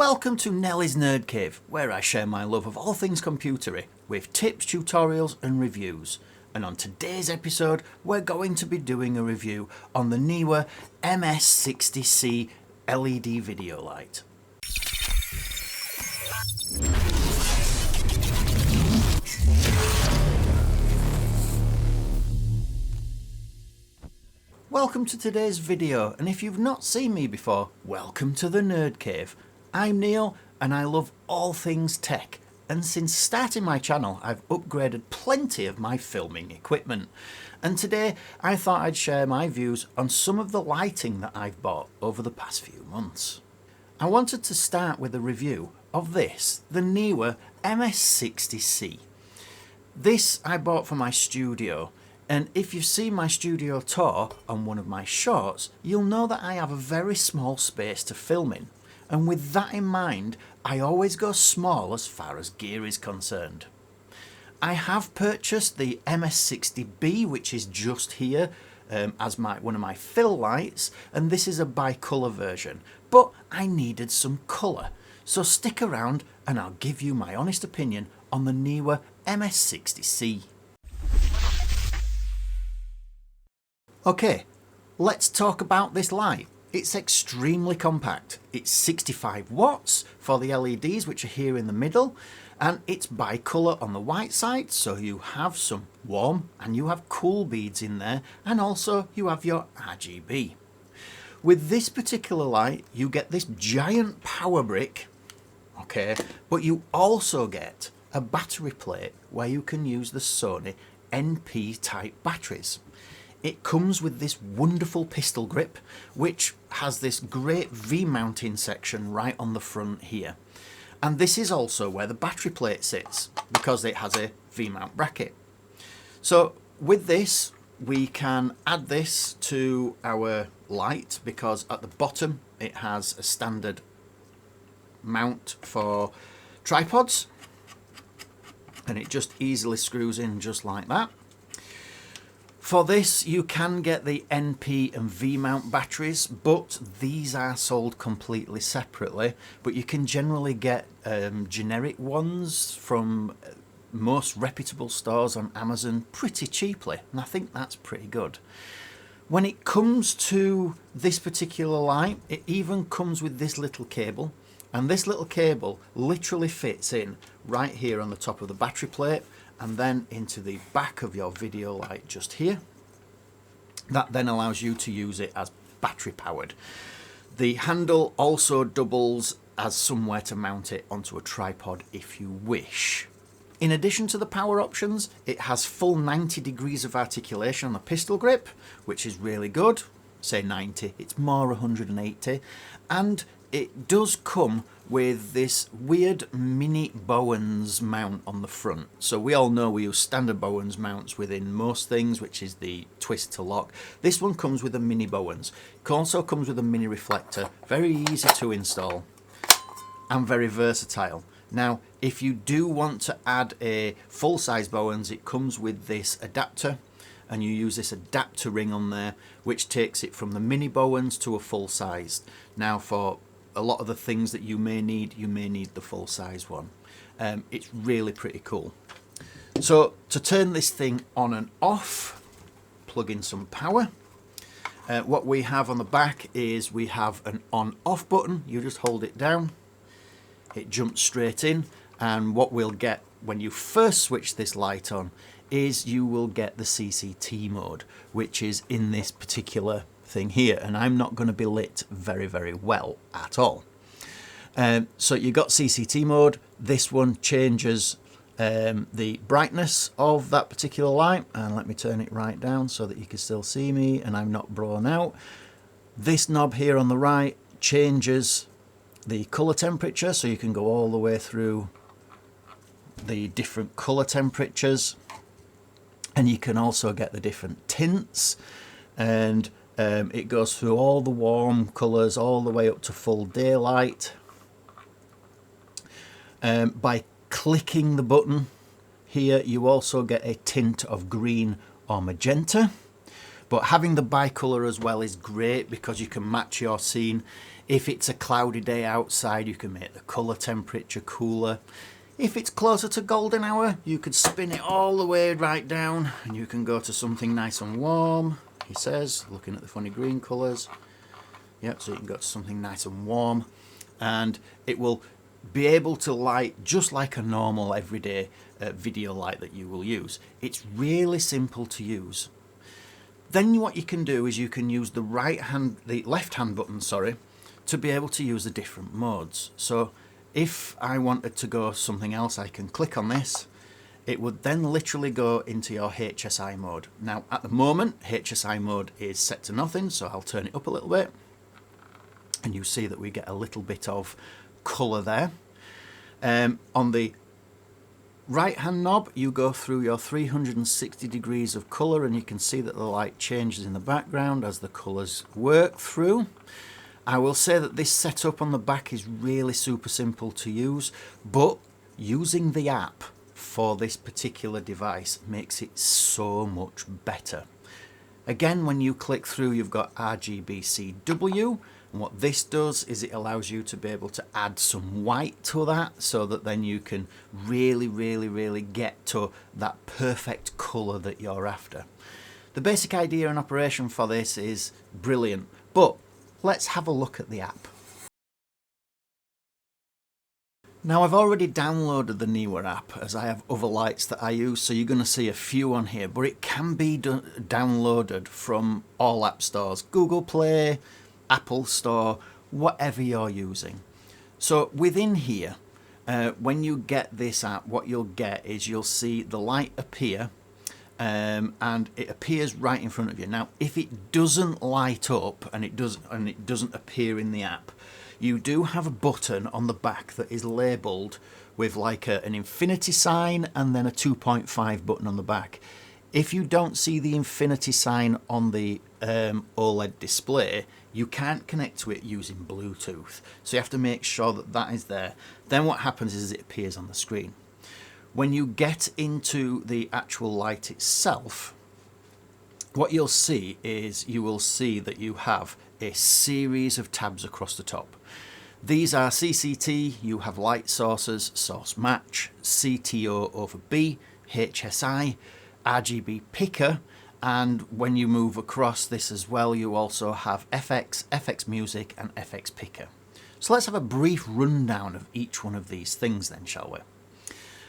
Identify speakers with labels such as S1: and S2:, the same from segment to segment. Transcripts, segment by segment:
S1: Welcome to Nelly's Nerd Cave, where I share my love of all things computery with tips, tutorials and reviews. And on today's episode we're going to be doing a review on the Neewer MS60C LED video light. Welcome to today's video, and if you've not seen me before, welcome to the Nerd Cave. I'm Neil and I love all things tech, and since starting my channel I've upgraded plenty of my filming equipment, and today I thought I'd share my views on some of the lighting that I've bought over the past few months. I wanted to start with a review of this, the Neewer MS60C. This I bought for my studio, and if you've seen my studio tour on one of my shorts, you'll know that I have a very small space to film in. And with that in mind, I always go small as far as gear is concerned. I have purchased the MS60B, which is just here, as one of my fill lights, and this is a bicolour version, but I needed some colour. So stick around and I'll give you my honest opinion on the Neewer MS60C. Okay, let's talk about this light. It's extremely compact. It's 65 watts for the LEDs, which are here in the middle, and it's bicolour on the white side, so you have some warm and you have cool beads in there, and also you have your RGB. With this particular light, you get this giant power brick, okay, but you also get a battery plate where you can use the Sony NP type batteries. It comes with this wonderful pistol grip, which has this great V-mounting section right on the front here. And this is also where the battery plate sits, because it has a V-mount bracket. So with this, we can add this to our light, because at the bottom it has a standard mount for tripods, and it just easily screws in just like that. For this you can get the NP and V-mount batteries, but these are sold completely separately, but you can generally get generic ones from most reputable stores on Amazon pretty cheaply, and I think that's pretty good. When it comes to this particular light, it even comes with this little cable, and this little cable literally fits in right here on the top of the battery plate and then into the back of your video light just here. That then allows you to use it as battery powered. The handle also doubles as somewhere to mount it onto a tripod if you wish. In addition to the power options, it has full 90 degrees of articulation on the pistol grip, which is really good. Say 90, it's more 180, and it does come with this weird mini Bowens mount on the front. So we all know we use standard Bowens mounts within most things, which is the twist to lock. This one comes with a mini Bowens. It also comes with a mini reflector, very easy to install and very versatile. Now, if you do want to add a full-size Bowens, it comes with this adapter, and you use this adapter ring on there, which takes it from the mini Bowens to a full size. Now, for a lot of the things that you may need the full size one. It's really pretty cool. So to turn this thing on and off, plug in some power. What we have on the back is we have an on-off button. You just hold it down, it jumps straight in, and what we'll get when you first switch this light on is you will get the CCT mode, which is in this particular thing here, and I'm not going to be lit very well at all. So you got CCT mode. This one changes the brightness of that particular light, and let me turn it right down so that you can still see me and I'm not blown out. This knob here on the right changes the color temperature, so you can go all the way through the different color temperatures, and you can also get the different tints, and it goes through all the warm colours all the way up to full daylight. By clicking the button here, you also get a tint of green or magenta, but having the bicolour as well is great because you can match your scene. If it's a cloudy day outside, you can make the colour temperature cooler. If it's closer to golden hour, you could spin it all the way right down and you can go to something nice and warm, he says, looking at the funny green colours. Yep, so you can go to something nice and warm and it will be able to light just like a normal everyday video light that you will use. It's really simple to use. Then what you can do is you can use the left hand button, sorry, to be able to use the different modes. So if I wanted to go something else, I can click on this. It would then literally go into your HSI mode. Now at the moment, HSI mode is set to nothing, so I'll turn it up a little bit. And you see that we get a little bit of colour there. On the right hand knob, you go through your 360 degrees of colour and you can see that the light changes in the background as the colours work through. I will say that this setup on the back is really super simple to use, but using the app for this particular device makes it so much better. Again, when you click through, you've got RGBWW, and what this does is it allows you to be able to add some white to that so that then you can really get to that perfect colour that you're after. The basic idea and operation for this is brilliant, but let's have a look at the app. Now I've already downloaded the Neewer app as I have other lights that I use, so you're going to see a few on here, but it can be downloaded from all app stores, Google Play, Apple Store, whatever you're using. So within here, when you get this app, what you'll get is you'll see the light appear and it appears right in front of you. Now if it doesn't light up and it doesn't appear in the app, you do have a button on the back that is labelled with like an infinity sign and then a 2.5 button on the back. If you don't see the infinity sign on the OLED display, you can't connect to it using Bluetooth. So you have to make sure that that is there. Then what happens is it appears on the screen. When you get into the actual light itself, what you'll see is you will see that you have a series of tabs across the top. These are CCT, you have light sources, source match, CTO over B, HSI, RGB picker, and when you move across this as well, you also have FX, FX music and FX picker. So let's have a brief rundown of each one of these things then, shall we?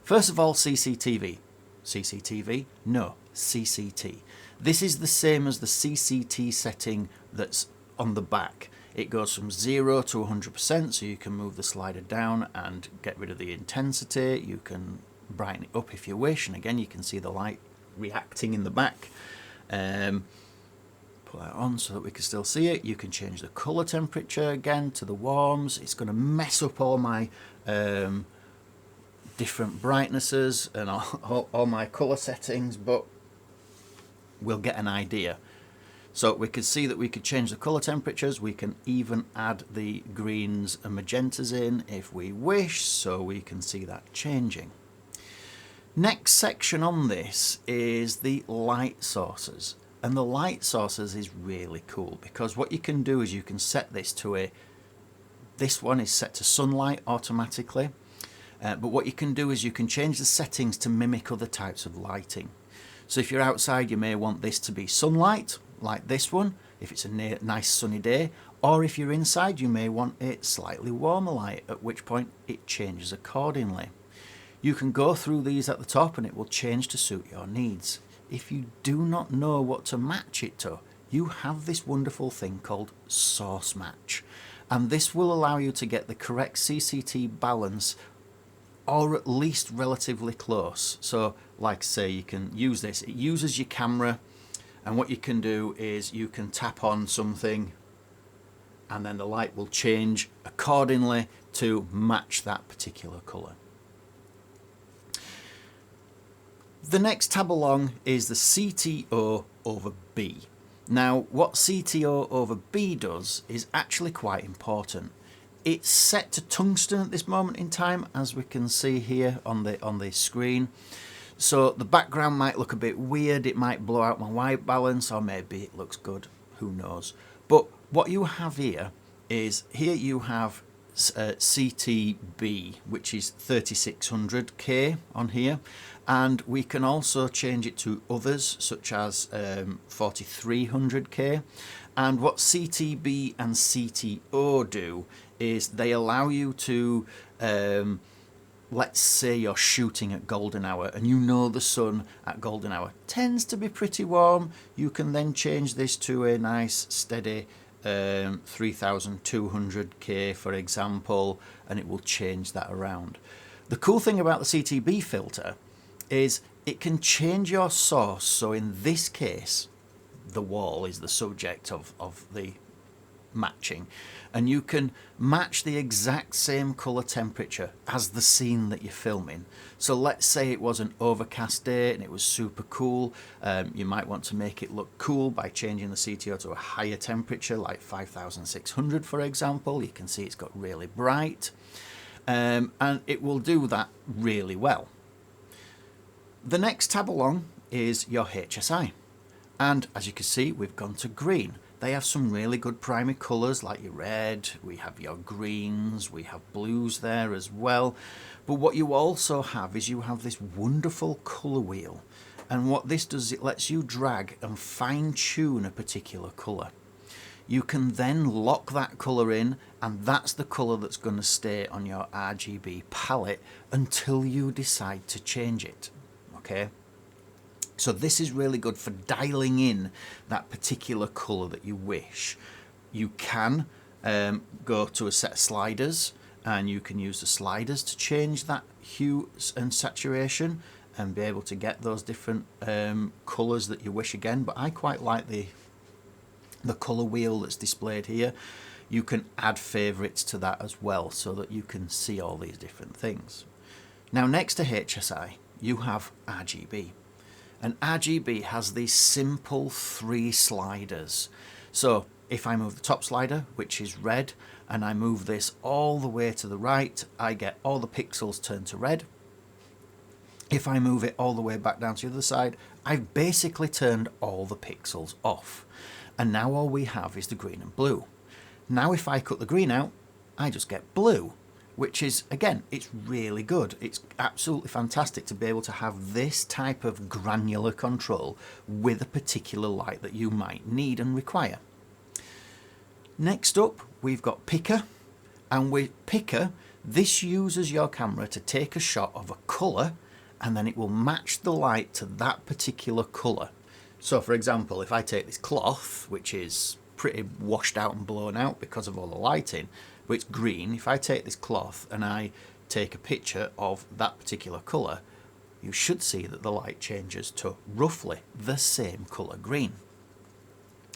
S1: First of all, CCTV. CCTV? No, CCT. This is the same as the CCT setting that's on the back. It goes from 0 to 100%, so you can move the slider down and get rid of the intensity. You can brighten it up if you wish, and again you can see the light reacting in the back. Put that on so that we can still see it. You can change the colour temperature again to the warms. It's going to mess up all my different brightnesses and all my colour settings, but we'll get an idea. So we could see that we could change the colour temperatures. We can even add the greens and magentas in if we wish, so we can see that changing. Next section on this is the light sources, and the light sources is really cool because what you can do is you can set this to this one is set to sunlight automatically, but what you can do is you can change the settings to mimic other types of lighting. So if you're outside, you may want this to be sunlight, like this one, if it's a nice sunny day, or if you're inside, you may want it slightly warmer light, at which point it changes accordingly. You can go through these at the top and it will change to suit your needs. If you do not know what to match it to, you have this wonderful thing called source match, and this will allow you to get the correct CCT balance, or at least relatively close. So like say, you can use this, it uses your camera, and what you can do is you can tap on something and then the light will change accordingly to match that particular colour. The next tab along is the CTO over B. Now what CTO over B does is actually quite important. It's set to tungsten at this moment in time, as we can see here on the screen. So the background might look a bit weird, it might blow out my white balance, or maybe it looks good, who knows. But what you have here is here you have CTB, which is 3600K on here, and we can also change it to others such as 4300K. And what CTB and CTO do is they allow you to let's say you're shooting at golden hour and you know the sun at golden hour tends to be pretty warm. You can then change this to a nice steady 3200K, for example, and it will change that around. The cool thing about the CTB filter is it can change your source. So in this case, the wall is the subject of the matching, and you can match the exact same color temperature as the scene that you're filming. So let's say it was an overcast day and it was super cool. You might want to make it look cool by changing the CTO to a higher temperature, like 5600, for example. You can see it's got really bright, and it will do that really well. The next tab along is your HSI, and as you can see, we've gone to green. They have some really good primary colours like your red, we have your greens, we have blues there as well. But what you also have is you have this wonderful colour wheel. And what this does, it lets you drag and fine tune a particular colour. You can then lock that colour in, and that's the colour that's going to stay on your RGB palette until you decide to change it. Okay? So this is really good for dialing in that particular colour that you wish. You can go to a set of sliders, and you can use the sliders to change that hue and saturation and be able to get those different colours that you wish again. But I quite like the colour wheel that's displayed here. You can add favourites to that as well so that you can see all these different things. Now next to HSI you have RGB. And RGB has these simple 3 sliders. So if I move the top slider, which is red, and I move this all the way to the right, I get all the pixels turned to red. If I move it all the way back down to the other side, I've basically turned all the pixels off. And now all we have is the green and blue. Now if I cut the green out, I just get blue, which is, again, it's really good. It's absolutely fantastic to be able to have this type of granular control with a particular light that you might need and require. Next up, we've got Picker, and with Picker, this uses your camera to take a shot of a colour, and then it will match the light to that particular colour. So for example, if I take this cloth, which is pretty washed out and blown out because of all the lighting, but it's green. If I take this cloth and I take a picture of that particular colour, you should see that the light changes to roughly the same colour green.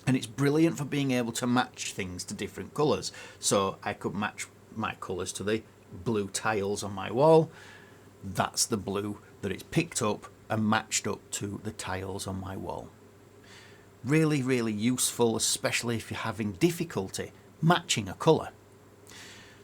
S1: And it's brilliant for being able to match things to different colours. So I could match my colours to the blue tiles on my wall. That's the blue that it's picked up and matched up to the tiles on my wall. Really, really useful, especially if you're having difficulty matching a colour.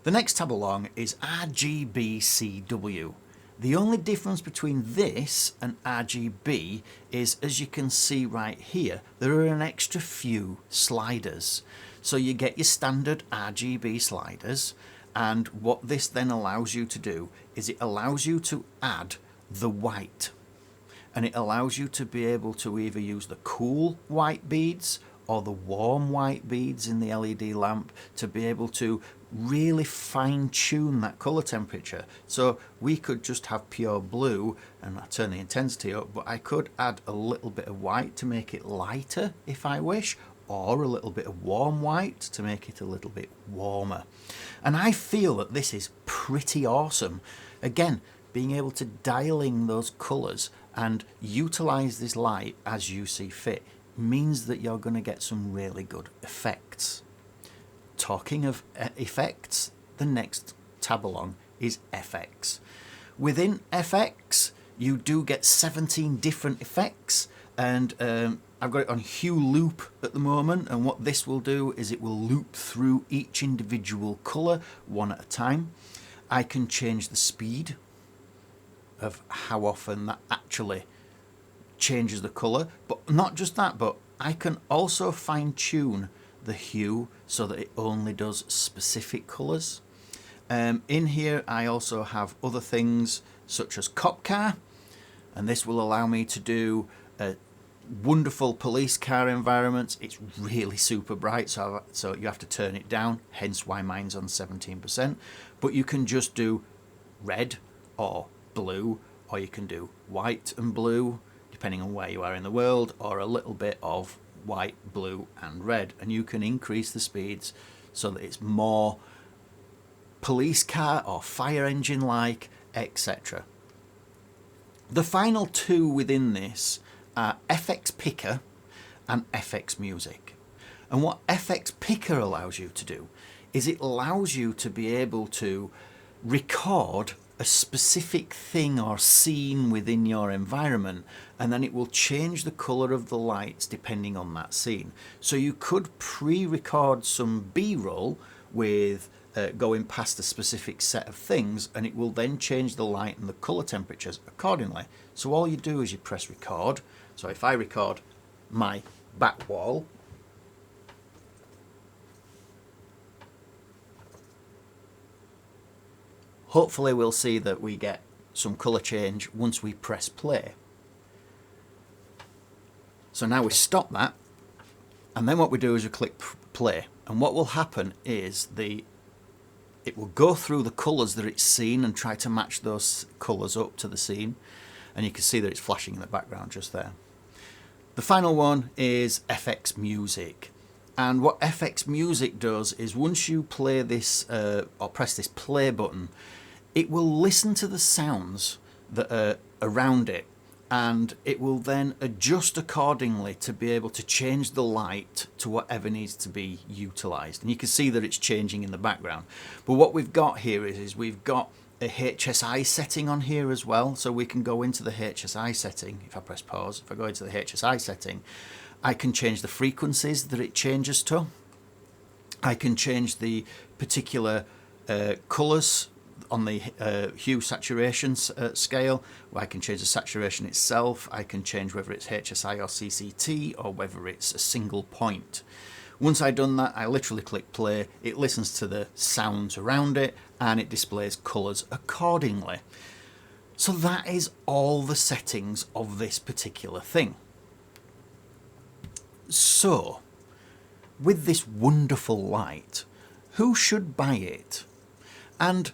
S1: The next tab along is RGBCW. The only difference between this and RGB is, as you can see right here, there are an extra few sliders. So you get your standard RGB sliders, and what this then allows you to do is it allows you to add the white. And it allows you to be able to either use the cool white beads or the warm white beads in the LED lamp to be able to really fine tune that color temperature. So we could just have pure blue and I turn the intensity up, but I could add a little bit of white to make it lighter if I wish, or a little bit of warm white to make it a little bit warmer. And I feel that this is pretty awesome. Again, being able to dial in those colors and utilize this light as you see fit means that you're going to get some really good effects. Talking of effects, the next tab along is FX. Within FX, you do get 17 different effects, and I've got it on hue loop at the moment, and what this will do is it will loop through each individual color one at a time. I can change the speed of how often that actually changes the color, but not just that, but I can also fine tune the hue so that it only does specific colours. In here I also have other things such as cop car, and this will allow me to do wonderful police car environments. It's really super bright, so you have to turn it down, hence why mine's on 17%. But you can just do red or blue, or you can do white and blue, depending on where you are in the world, or a little bit of white, blue and red, and you can increase the speeds so that it's more police car or fire engine like, etc. The final two within this are FX Picker and FX Music. And what FX Picker allows you to do is it allows you to be able to record a specific thing or scene within your environment, and then it will change the colour of the lights depending on that scene. So you could pre-record some B-roll with going past a specific set of things, and it will then change the light and the colour temperatures accordingly. So all you do is you press record. So if I record my back wall, hopefully we'll see that we get some colour change once we press play. So now we stop that, and then what we do is we click play, and what will happen is it will go through the colours that it's seen and try to match those colours up to the scene, and you can see that it's flashing in the background just there. The final one is FX Music, and what FX Music does is once you play this or press this play button, it will listen to the sounds that are around it, and it will then adjust accordingly to be able to change the light to whatever needs to be utilised. And you can see that it's changing in the background. But what we've got here is we've got a HSI setting on here as well, so we can go into the HSI setting. If I press pause, if I go into the HSI setting, I can change the frequencies that it changes to. I can change the particular colours on the hue saturation scale. I can change the saturation itself. I can change whether it's HSI or CCT, or whether it's a single point. Once I've done that, I literally click play. It listens to the sounds around it and it displays colours accordingly. So that is all the settings of this particular thing. So with this wonderful light, who should buy it? And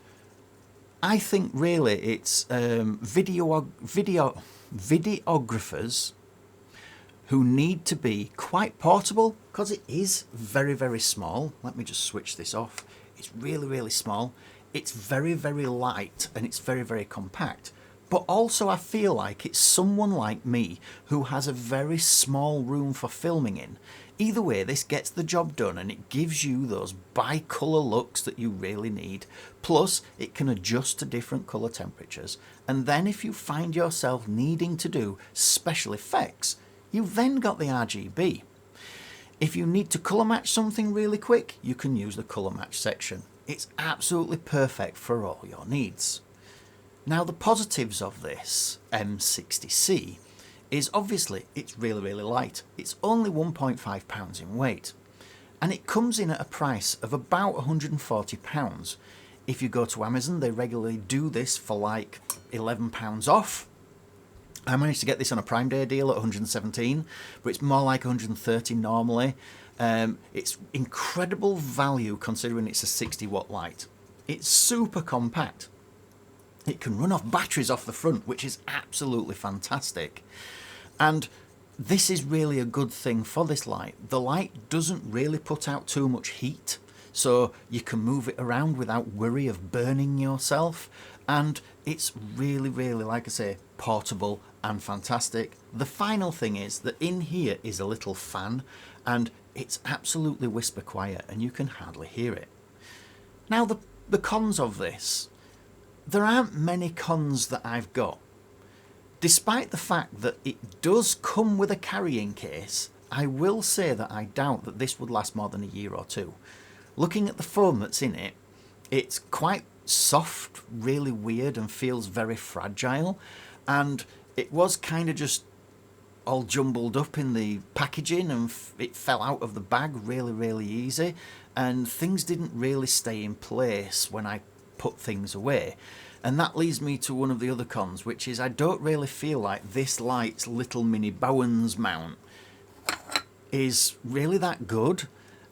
S1: I think really it's videographers who need to be quite portable, because it is very, very small. Let me just switch this off. It's really, really small. It's very, very light, and it's very, very compact. But also I feel like it's someone like me who has a very small room for filming in. Either way, this gets the job done, and it gives you those bi-colour looks that you really need. Plus, it can adjust to different colour temperatures. And then if you find yourself needing to do special effects, you've then got the RGB. If you need to colour match something really quick, you can use the colour match section. It's absolutely perfect for all your needs. Now, the positives of this M60C is obviously it's really, really light. It's only 1.5 pounds in weight, and it comes in at a price of about £140. If you go to Amazon, they regularly do this for like £11 off. I managed to get this on a Prime Day deal at 117, but it's more like 130 normally. It's incredible value considering it's a 60-watt light. It's super compact. It can run off batteries off the front, which is absolutely fantastic. And this is really a good thing for this light. The light doesn't really put out too much heat, so you can move it around without worry of burning yourself. And it's really, really, like I say, portable and fantastic. The final thing is that in here is a little fan, and it's absolutely whisper quiet and you can hardly hear it. Now, the cons of this. There aren't many cons that I've got. Despite the fact that it does come with a carrying case, I will say that I doubt that this would last more than a year or two. Looking at the foam that's in it, it's quite soft, really weird, and feels very fragile. And it was kind of just all jumbled up in the packaging, and it fell out of the bag really easy, and things didn't really stay in place when I put things away. And that leads me to one of the other cons, which is I don't really feel like this light's little mini Bowens mount is really that good.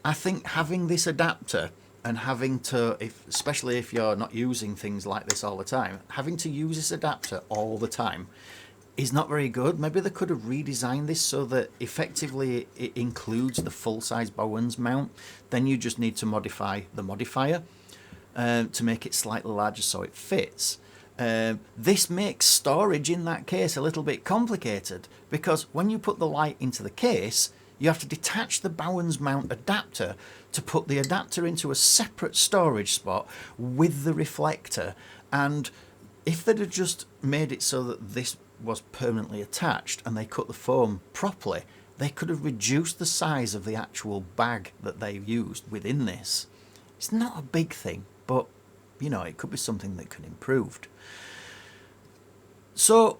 S1: I think having this adapter and having to, especially if you're not using things like this all the time, having to use this adapter all the time is not very good. Maybe they could have redesigned this so that effectively it includes the full-size Bowens mount. Then you just need to modify the modifier to make it slightly larger so it fits. This makes storage in that case a little bit complicated, because when you put the light into the case, you have to detach the Bowens mount adapter to put the adapter into a separate storage spot with the reflector. And if they'd have just made it so that this was permanently attached and they cut the foam properly, they could have reduced the size of the actual bag that they used within this. It's not a big thing, but you know, it could be something that could be improved. So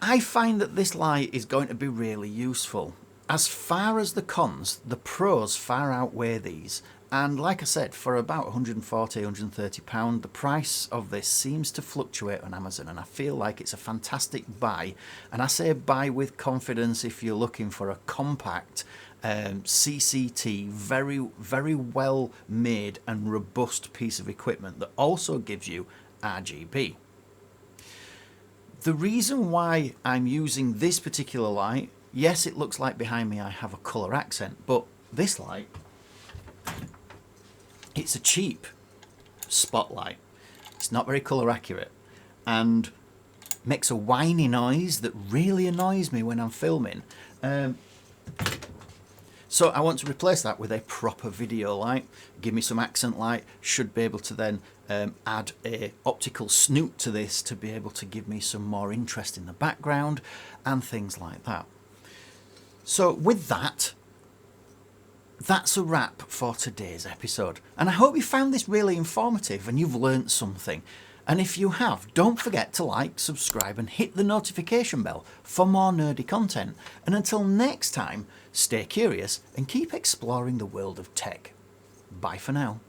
S1: I find that this light is going to be really useful. As far as the cons, the pros far outweigh these. And like I said, for about £140, £130, the price of this seems to fluctuate on Amazon, and I feel like it's a fantastic buy. And I say buy with confidence if you're looking for a compact CCT, very well made and robust piece of equipment that also gives you RGB. The reason why I'm using this particular light, yes, it looks like behind me I have a colour accent, but this light, it's a cheap spotlight. It's not very colour accurate and makes a whiny noise that really annoys me when I'm filming. So I want to replace that with a proper video light. Give me some accent light. Should be able to then add a optical snoot to this to be able to give me some more interest in the background and things like that. So with that, that's a wrap for today's episode. And I hope you found this really informative and you've learnt something. And if you have, don't forget to like, subscribe and hit the notification bell for more nerdy content. And until next time, stay curious and keep exploring the world of tech. Bye for now.